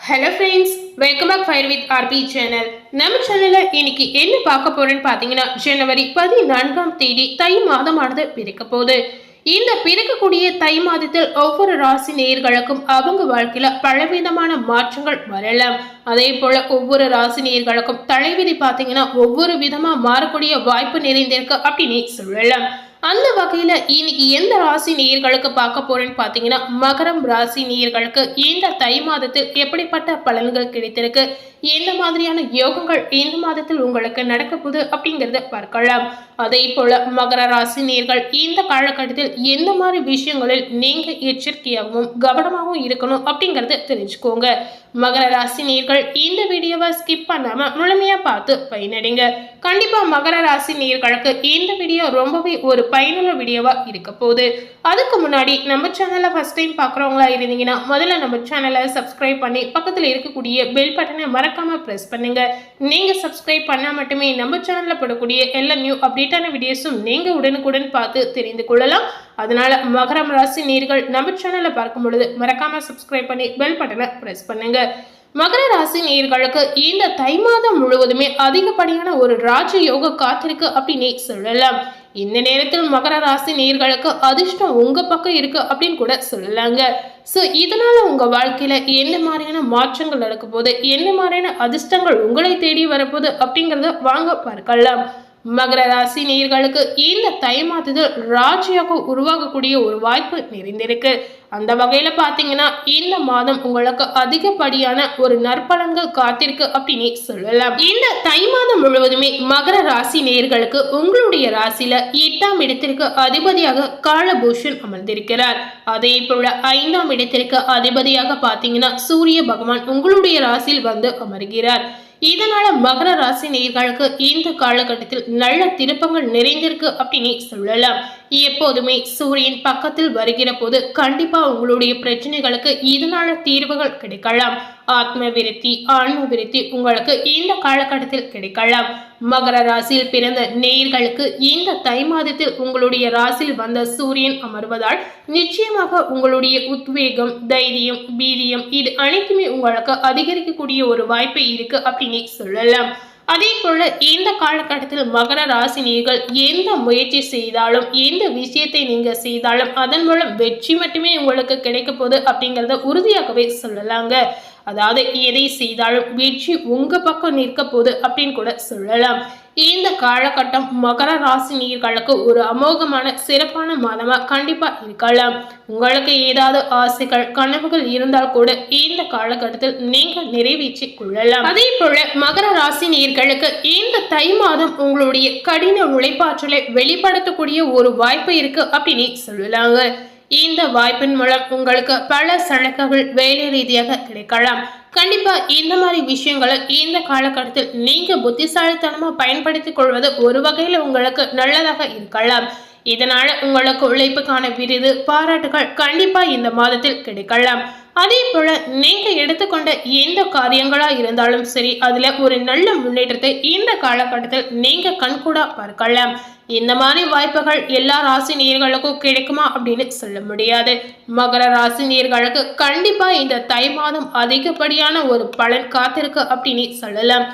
Hello friends, welcome back fire with RP channel. நம்ம சேனலில் இன்னைக்கு என்ன பார்க்க போறேன்னு பார்த்தீங்கன்னா, ஜனவரி 14ஆம் தேதி தை மாதமானது பிறக்க போகுது. இந்த பிறக்கக்கூடிய தை மாதத்தில் ஒவ்வொரு ராசி நேயர்களுக்கும் அவங்க வாழ்க்கையில பலவிதமான மாற்றங்கள் வரலாம். அதே போல ஒவ்வொரு ராசி நேயர்களுக்கும் தலைவிதி பார்த்தீங்கன்னா ஒவ்வொரு விதமா மாறக்கூடிய வாய்ப்பு நிறைந்திருக்கு அப்படின்னு சொல்லலாம். அந்த வகையில இன்னைக்கு எந்த ராசி நேயர்களுக்கு பார்க்க போறேன்னு பாத்தீங்கன்னா, மகரம் ராசி நேயர்களுக்கு இந்த தை மாதத்தில் எப்படிப்பட்ட பலன்கள் கிடைத்திருக்கு, எந்த மாதிரியான யோகங்கள் இந்த மாதத்தில் உங்களுக்கு நடக்க போகுது அப்படிங்கறத பார்க்கலாம். அதே போல மகர ராசி நேயர்கள் இந்த காலகட்டத்தில் எந்த மாதிரி விஷயங்களில் நீங்க எச்சரிக்கையாகவும் கவனமாகவும் இருக்கணும் அப்படிங்கறத தெரிஞ்சுக்கோங்க. மகர ராசி நேயர்கள் இந்த வீடியோவை ஸ்கிப் பண்ணாம முழுமையா பார்த்து பயனடைங்க. கண்டிப்பா மகர ராசி நேயர்களுக்கு இந்த வீடியோ ரொம்பவே ஒரு பயனுள்ள வீடியோவா இருக்க போகுது. அதுக்கு முன்னாடி நம்ம சேனலை ஃபர்ஸ்ட் டைம் பார்க்குறவங்களா இருந்தீங்கன்னா முதல்ல நம்ம சேனலை சப்ஸ்கிரைப் பண்ணி பக்கத்தில் இருக்கக்கூடிய பெல் பட்டனை மறக்காம ப்ரெஸ் பண்ணுங்க. நீங்க சப்ஸ்கிரைப் பண்ணா மட்டுமே நம்ம சேனல்ல போடக்கூடிய எல்லா நியூ அப்டேட்டான வீடியோஸும் நீங்க உடனுக்குடன் பார்த்து தெரிந்து கொள்ளலாம். அதனால மகரம் ராசி நேயர்கள் நம்ம சேனலை பார்க்கும் பொழுது மறக்காம சப்ஸ்கிரைப் பண்ணி பெல் பட்டனை ப்ரெஸ் பண்ணுங்க. மகர ராசி நேயர்களுக்கு இந்த தை மாதம் முழுவதுமே அதிகப்படியான ஒரு ராஜ யோக காத்திருக்கு அப்படின்னு சொல்லலாம். இந்த நேரத்தில் மகர ராசி நேயர்களுக்கு அதிர்ஷ்டம் உங்க பக்கம் இருக்கு அப்படின்னு கூட சொல்லலாங்க. சோ இதனால உங்க வாழ்க்கையில என்ன மாதிரியான மாற்றங்கள் நடக்க போகுது, என்ன மாதிரியான அதிர்ஷ்டங்கள் உங்களை தேடி வரப்போகுது அப்படிங்கறத வாங்க பார்க்கலாம். மகர ராசி நேயர்களுக்கு இந்த தை மாதத்தில் ராஜ்யாக உருவாகக்கூடிய ஒரு வாய்ப்பு நிறைந்திருக்கு. அந்த வகையில பாத்தீங்கன்னா இந்த மாதம் உங்களுக்கு அதிகப்படியான ஒரு நற்பலன்கள் காத்திருக்கு அப்படின்னு சொல்லலாம். இந்த தை மாதம் முழுவதுமே மகர ராசி நேயர்களுக்கு உங்களுடைய ராசியில 8ஆம் இடத்திற்கு அதிபதியாக காலபூஷன் அமர்ந்திருக்கிறார். அதே போல 5ஆம் இடத்திற்கு அதிபதியாக பாத்தீங்கன்னா சூரிய பகவான் உங்களுடைய ராசியில் வந்து அமர்கிறார். இதனால மகர ராசி நேயர்களுக்கு இந்த காலகட்டத்தில் நல்ல திருப்பங்கள் நிறைந்திருக்கு அப்படின்னு சொல்லலாம். எப்போதுமே சூரியன் பக்கத்தில் வருகிற போது கண்டிப்பா உங்களுடைய பிரச்சனைகளுக்கு இதனால தீர்வுகள் கிடைக்கலாம். ஆத்ம விருத்தி, ஆன்ம விருத்தி உங்களுக்கு இந்த காலகட்டத்தில் கிடைக்கலாம். மகர ராசியில் பிறந்த நேயர்களுக்கு இந்த தை மாதத்தில் உங்களுடைய ராசியில் வந்த சூரியன் அமர்வதால் நிச்சயமாக உங்களுடைய உத்வேகம், தைரியம், வீரியம் இது அனைத்துமே உங்களுக்கு அதிகரிக்கக்கூடிய ஒரு வாய்ப்பு இருக்கு அப்படின்னு சொல்லலாம். அதே போல இந்த காலகட்டத்தில் மகர ராசினியர்கள் எந்த முயற்சி செய்தாலும், எந்த விஷயத்தை நீங்க செய்தாலும் அதன் மூலம் வெற்றி மட்டுமே உங்களுக்கு கிடைக்க போகுது அப்படிங்கறத உறுதியாகவே சொல்லலாங்க. அதாவது எதை செய்தாலும் வெற்றி உங்க பக்கம் நிற்க போகுது அப்படின்னு கூட சொல்லலாம். இந்த காலகட்டம் மகர ராசி நேயர்களுக்கு ஒரு அமோகமான சிறப்பான மாதமா கண்டிப்பா இருக்கலாம். உங்களுக்கு ஏதாவது ஆசைகள், கனவுகள் இருந்தால் கூட இந்த காலகட்டத்தில் நீங்க நிறைவேற்றி கொள்ளலாம். அதே போல மகர ராசி நேயர்களுக்கு இந்த தை மாதம் உங்களுடைய கடின உழைப்பாற்றலை வெளிப்படுத்தக்கூடிய ஒரு வாய்ப்பு இருக்கு அப்படின்னு சொல்லலாங்க. இந்த வாய்ப்பின் மூலம் உங்களுக்கு பல சலுகைகள் வேலை ரீதியாக கிடைக்கலாம். கண்டிப்பா இந்த மாதிரி விஷயங்களை இந்த காலகட்டத்தில் நீங்க புத்திசாலித்தனமா பயன்படுத்திக் கொள்வது ஒரு வகையில உங்களுக்கு நல்லதாக இருக்கலாம். இதனால உங்களுக்கு உழைப்புக்கான விருது, பாராட்டுகள் கண்டிப்பா இந்த மாதத்தில் கிடைக்கலாம். அதே போல நீங்க எடுத்துக்கொண்ட எந்த காரியங்களா இருந்தாலும் சரி, அதுல ஒரு நல்ல முன்னேற்றத்தை இந்த காலகட்டத்தில் நீங்க கண்கூடா பார்க்கலாம். இந்த மாதிரி வாய்ப்புகள் எல்லா ராசி நேயர்களுக்கும் கிடைக்குமா அப்படின்னு சொல்ல முடியாது. மகர ராசி நேயர்களுக்கு கண்டிப்பா இந்த தை மாதம் அதிகப்படியான ஒரு பலன் காத்திருக்கு அப்படின்னு சொல்லலாம்.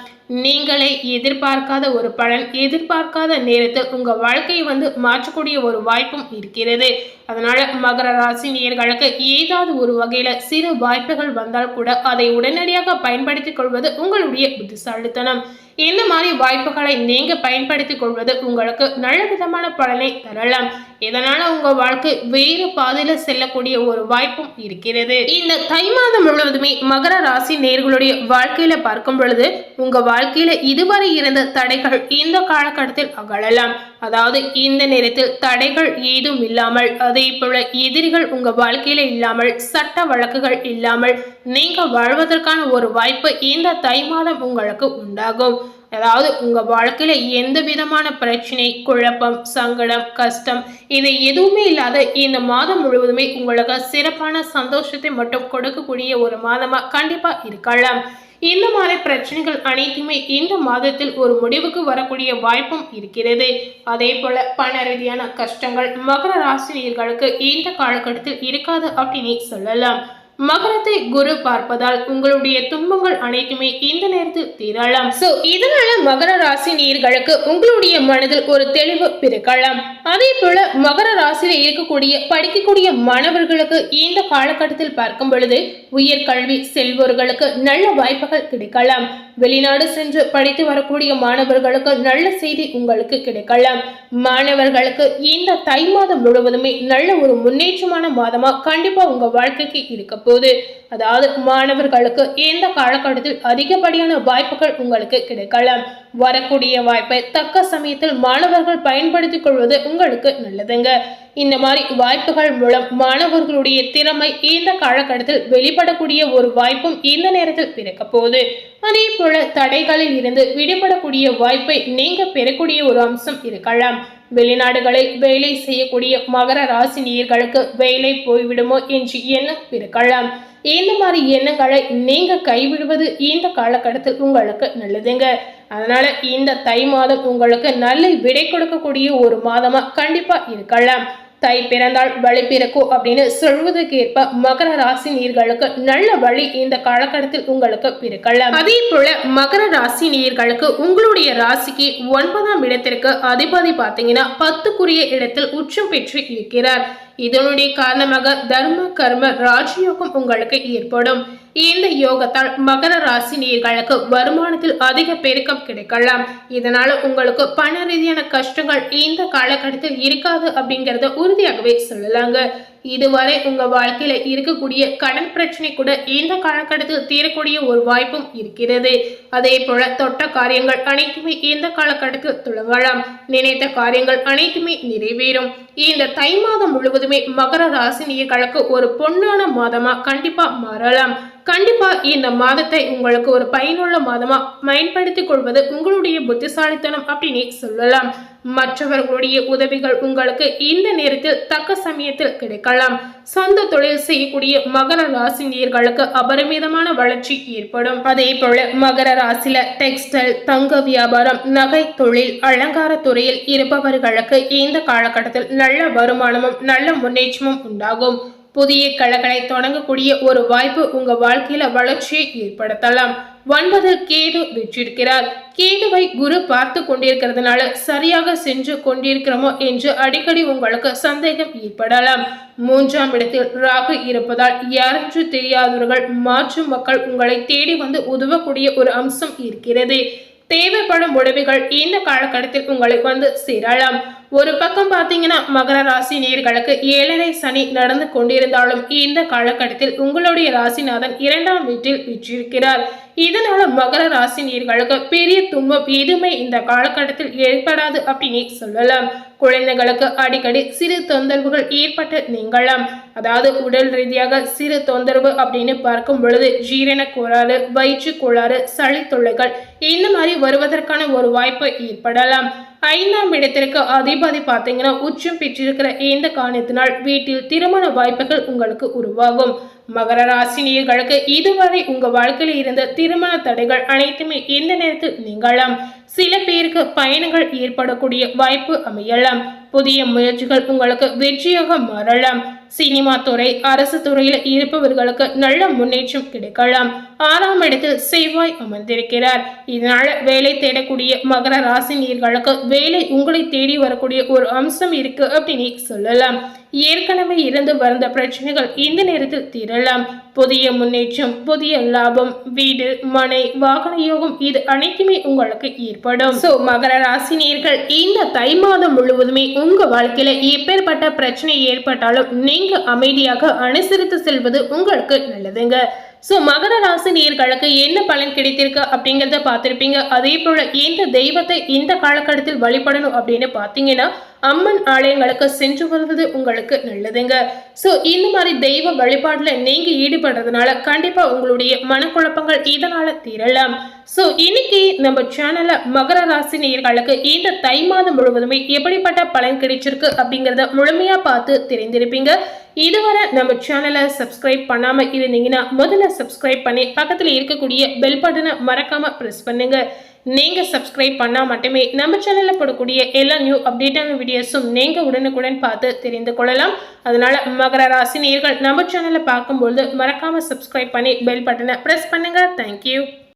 நீங்களே எதிர்பார்க்காத ஒரு பலன், எதிர்பார்க்காத நேரத்தில் உங்க வாழ்க்கையை மாற்றக்கூடிய ஒரு வாய்ப்பும் இருக்கிறது. அதனால மகர ராசி நேயர்களுக்கு ஏதாவது ஒரு வகையில சிறு வாய்ப்புகள் வந்தால் கூட அதை உடனடியாக பயன்படுத்திக் கொள்வது உங்களுடைய புத்திசாலித்தனம். இந்த மாதிரி வாய்ப்புகளை நீங்க பயன்படுத்திக் கொள்வது உங்களுக்கு நல்ல விதமான பலனை தரலாம். இதனால உங்க வாழ்க்கை வேறு பாதையில செல்லக்கூடிய ஒரு வாய்ப்பும் இருக்கிறது. இந்த தை மாதம் முழுவதுமே மகர ராசி நேயர்களுடைய வாழ்க்கையில பார்க்கும் பொழுது உங்க வாழ்க்கையில இதுவரை இருந்த தடைகள் இந்த காலகட்டத்தில் அகலலாம். அதாவது இந்த நேரத்தில் தடைகள் ஏதும் இல்லாமல், அதே போல எதிரிகள் உங்க வாழ்க்கையில இல்லாமல், சட்ட வழக்குகள் இல்லாமல் நீங்க வாழ்வதற்கான ஒரு வாய்ப்பு இந்த தை மாதம் உங்களுக்கு உண்டாகும். அதாவது உங்க வாழ்க்கையில எந்த விதமான பிரச்சனை, குழப்பம், சங்கடம், கஷ்டம் இது எதுவுமே இல்லாத இந்த மாதம் முழுவதுமே உங்களுக்கு சிறப்பான சந்தோஷத்தை மட்டும் கொடுக்கக்கூடிய ஒரு மாதமா கண்டிப்பா இருக்கலாம். இந்த மாதிரி பிரச்சனைகள் அனைத்துமே இந்த மாதத்தில் ஒரு முடிவுக்கு வரக்கூடிய வாய்ப்பும் இருக்கிறது. அதே போல பண ரீதியான கஷ்டங்கள் மகர ராசினியர்களுக்கு இந்த காலகட்டத்தில் இருக்காது அப்படின்னு சொல்லலாம். மகரத்தை குரு பார்ப்பதால் உங்களுடைய துன்பங்கள் அனைத்துமே இந்த நேரத்தில் தீரலாம். சோ இதனால மகர ராசி நேயர்களுக்கு உங்களுடைய மனதில் ஒரு தெளிவு பிறக்கலாம். அதே போல மகர ராசியில இருக்கக்கூடிய படிக்கக்கூடிய மாணவர்களுக்கு இந்த காலகட்டத்தில் பார்க்கும் பொழுது உயர்கல்வி செல்வோர்களுக்கு நல்ல வாய்ப்புகள் கிடைக்கலாம். வெளிநாடு சென்று படித்து வரக்கூடிய மாணவர்களுக்கு நல்ல செய்தி உங்களுக்கு கிடைக்கலாம். மாணவர்களுக்கு இந்த தை மாதம் முழுவதுமே நல்ல ஒரு முன்னேற்றமான மாதமா கண்டிப்பா உங்க வாழ்க்கைக்கு இருக்க போகுது. அதாவது மாணவர்களுக்கு இந்த காலகட்டத்தில் அதிகப்படியான வாய்ப்புகள் உங்களுக்கு கிடைக்கலாம். வரக்கூடிய வாய்ப்பை தக்க சமயத்தில் மாணவர்கள் பயன்படுத்திக் கொள்வது உங்களுக்கு நல்லதுங்க. இந்த மாதிரி வாய்ப்புகள் மூலம் மாணவர்களுடைய திறமை இந்த காலகட்டத்தில் வெளிப்படக்கூடிய ஒரு வாய்ப்பும் இந்த நேரத்தில் பிறக்க போகுது. அதே போல தடைகளில் இருந்து விடுபடக்கூடிய வாய்ப்பை நீங்க பெறக்கூடிய ஒரு அம்சம் இருக்கலாம். வெளிநாடுகளில் வேலை செய்யக்கூடிய மகர ராசி நேயர்களுக்கு வேலை போய்விடுமோ என்று எண்ணம் இருக்கலாம். இந்த மாதிரி எண்ணங்களை நீங்க கைவிடுவது இந்த காலகட்டத்தில் உங்களுக்கு நல்லதுங்க. அதனால இந்த தை மாதம் உங்களுக்கு நல்ல விடை கொடுக்கக்கூடிய ஒரு மாதமா கண்டிப்பா இருக்கலாம். தை பிறந்தால் வழி பிறக்கும் அப்படின்னு சொல்வதற்கேற்ப மகர ராசி நேயர்களுக்கு நல்ல வழி இந்த காலகட்டத்தில் உங்களுக்கு பிறக்கலாம். அதே போல மகர ராசி நேயர்களுக்கு உங்களுடைய ராசிக்கு 9ஆம் இடத்திற்கு அதிபதி பார்த்தீங்கன்னா 10க்குரிய இடத்தில் உச்சம் பெற்று இருக்கிறார். இதனுடைய காரணமாக தர்ம கர்ம ராஜயோகம் உங்களுக்கு ஏற்படும். இந்த யோகத்தால் மகர ராசி நேயர்களுக்கு வருமானத்தில் அதிக பெருக்கம் கிடைக்கலாம். இதனால உங்களுக்கு பண ரீதியான கஷ்டங்கள் இந்த காலகட்டத்தில் இருக்காது அப்படிங்கறத உறுதியாகவே சொல்லலாங்க. இதுவரை உங்க வாழ்க்கையில இருக்கக்கூடிய கடன் பிரச்சனை கூட இந்த காலகட்டத்தில் தீரக்கூடிய ஒரு வாய்ப்பும் இருக்கிறது. அதே போல தொட்ட காரியங்கள் அனைத்துமே இந்த காலகட்டத்தில் துவங்கலாம். நினைத்த காரியங்கள் அனைத்துமே நிறைவேறும். இந்த தை மாதம் முழுவதுமே மகர ராசி நேயர்களுக்கு ஒரு பொன்னான மாதமா கண்டிப்பா மாறலாம். கண்டிப்பா இந்த மாதத்தை உங்களுக்கு ஒரு பயனுள்ள மாதமா பயன்படுத்திக் கொள்வது உங்களுடைய புத்திசாலித்தனம் அப்படின்னு சொல்லலாம். மற்றவர்களுடைய உதவிகள் உங்களுக்கு இந்த நேரத்தில் தக்க சமயத்தில் கிடைக்கலாம். சொந்த தொழில் செய்யக்கூடிய மகர ராசி நேயர்களுக்கு அபரிமிதமான வளர்ச்சி ஏற்படும். அதே போல மகர ராசியில டெக்ஸ்டைல், தங்க வியாபாரம், நகை தொழில், அலங்கார துறையில் இருப்பவர்களுக்கு இந்த காலகட்டத்தில் நல்ல வருமானமும் நல்ல முன்னேற்றமும் உண்டாகும். புதிய கலைகளை தொடங்கக்கூடிய ஒரு வாய்ப்பு உங்க வாழ்க்கையில வளர்ச்சியை ஏற்படுத்தலாம். 9 கேது வெற்றிருக்கிறார். கேதுவை குரு பார்த்து கொண்டிருக்கிறதுனால சரியாக சென்று கொண்டிருக்கிறோமோ என்று அடிக்கடி உங்களுக்கு சந்தேகம் ஏற்படலாம். 3ஆம் இடத்தில் ராகு இருப்பதால் யாரென்று தெரியாதவர்கள் மாற்று மக்கள் உங்களை தேடி வந்து உதவக்கூடிய ஒரு அம்சம் இருக்கிறது. தேவைப்படும் உதவிகள் இந்த காலகட்டத்தில் உங்களை வந்து சேரலாம். ஒரு பக்கம் பார்த்தீங்கன்னா மகர ராசி நேயர்களுக்கு 7.5 சனி நடந்து கொண்டிருந்தாலும் இந்த காலகட்டத்தில் உங்களுடைய ராசிநாதன் 2ஆம் வீட்டில் வீற்றிருக்கிறார். இதனால மகர ராசி நேயர்களுக்கு பெரிய துன்பம் எதுவுமே இந்த காலகட்டத்தில் ஏற்படாது அப்படின்னு சொல்லலாம். குழந்தைகளுக்கு அடிக்கடி சிறு தொந்தரவுகள் ஏற்பட்டு நீங்கலாம். அதாவது உடல் ரீதியாக சிறு தொந்தரவு அப்படின்னு பார்க்கும் பொழுது ஜீரண கோளாறு, வயிற்று கோளாறு, சளி தொல்லைகள் இந்த மாதிரி வருவதற்கான ஒரு வாய்ப்பு ஏற்படலாம். 5ஆம் இடத்திற்கு அதிபதி பார்த்தீங்கன்னா உச்சம் பெற்றிருக்கிற இந்த காரணத்தினால் வீட்டில் திருமண வாய்ப்புகள் உங்களுக்கு உருவாகும். மகர ராசி நேயர்களுக்கு இதுவரை உங்க வாழ்க்கையில் இருந்த திருமண தடைகள் அனைத்துமே இந்த நேரத்தில் நீங்கலாம். சில பேருக்கு பயணங்கள் ஏற்படக்கூடிய வாய்ப்பு அமையலாம். புதிய முயற்சிகள் உங்களுக்கு வெற்றியாக மாறலாம். சினிமா துறை, அரசு துறையில் இருப்பவர்களுக்கு நல்ல முன்னேற்றம் கிடைக்கலாம். 6ஆம் இடத்தில் செவ்வாய் அமர்ந்திருக்கிறார். இதனால வேலை தேடக்கூடிய மகர ராசி நேயர்களுக்கு வேலை உங்களை தேடி வரக்கூடிய ஒரு அம்சம் இருக்கு அப்படின்னு சொல்லலாம். ஏற்கனவே இருந்து வந்த பிரச்சனைகள் இந்த நேரத்தில் தீரலாம். புதிய முன்னேற்றம், புதிய லாபம், வீடு, மனை, வாகன யோகம் இது அனைத்துமே உங்களுக்கு ஏற்படும். சோ மகர ராசி நேயர்கள் இந்த தை மாதம் முழுவதுமே உங்க வாழ்க்கையில எப்பேற்பட்ட பிரச்சனை ஏற்பட்டாலும் நீங்க அமைதியாக அனுசரித்து செல்வது உங்களுக்கு நல்லதுங்க. சோ மகர ராசி நேயர்களுக்கு என்ன பலன் கிடைத்திருக்கு அப்படிங்கிறத பார்த்திருப்பீங்க. அதே போல இந்த தெய்வத்தை இந்த காலகட்டத்தில் வழிபடணும் அப்படின்னு பார்த்தீங்கன்னா அம்மன் ஆலயங்களுக்கு சென்று வருவது உங்களுக்கு நல்லதுங்க. சோ இந்த மாதிரி தெய்வ வழிபாடுல நீங்க ஈடுபடுறதுனால கண்டிப்பா உங்களுடைய மனக்குழப்பங்கள் இதனால தீரலாம். சோ இன்னைக்கு நம்ம சேனல்ல மகர ராசி நேயர்களுக்கு இந்த தை மாதம் முழுவதுமே எப்படிப்பட்ட பலன் கிடைச்சிருக்கு அப்படிங்கறத முழுமையா பார்த்து தெரிந்திருப்பீங்க. இதுவரை நம்ம சேனலை சப்ஸ்கிரைப் பண்ணாம இருந்தீங்கன்னா முதல்ல சப்ஸ்கிரைப் பண்ணி பக்கத்துல இருக்கக்கூடிய பெல் பட்டனை மறக்காம பிரஸ் பண்ணுங்க. நீங்கள் சப்ஸ்கிரைப் பண்ணால் மட்டுமே நம்ம சேனலில் போடக்கூடிய எல்லா நியூ அப்டேட்டான வீடியோஸும் நீங்கள் உடனுக்குடன் பார்த்து தெரிந்து கொள்ளலாம். அதனால் மகர ராசி நேயர்கள் நம்ம சேனலை பார்க்கும்பொழுது மறக்காமல் சப்ஸ்கிரைப் பண்ணி பெல் பட்டனை ப்ரெஸ் பண்ணுங்கள். தேங்க்யூ.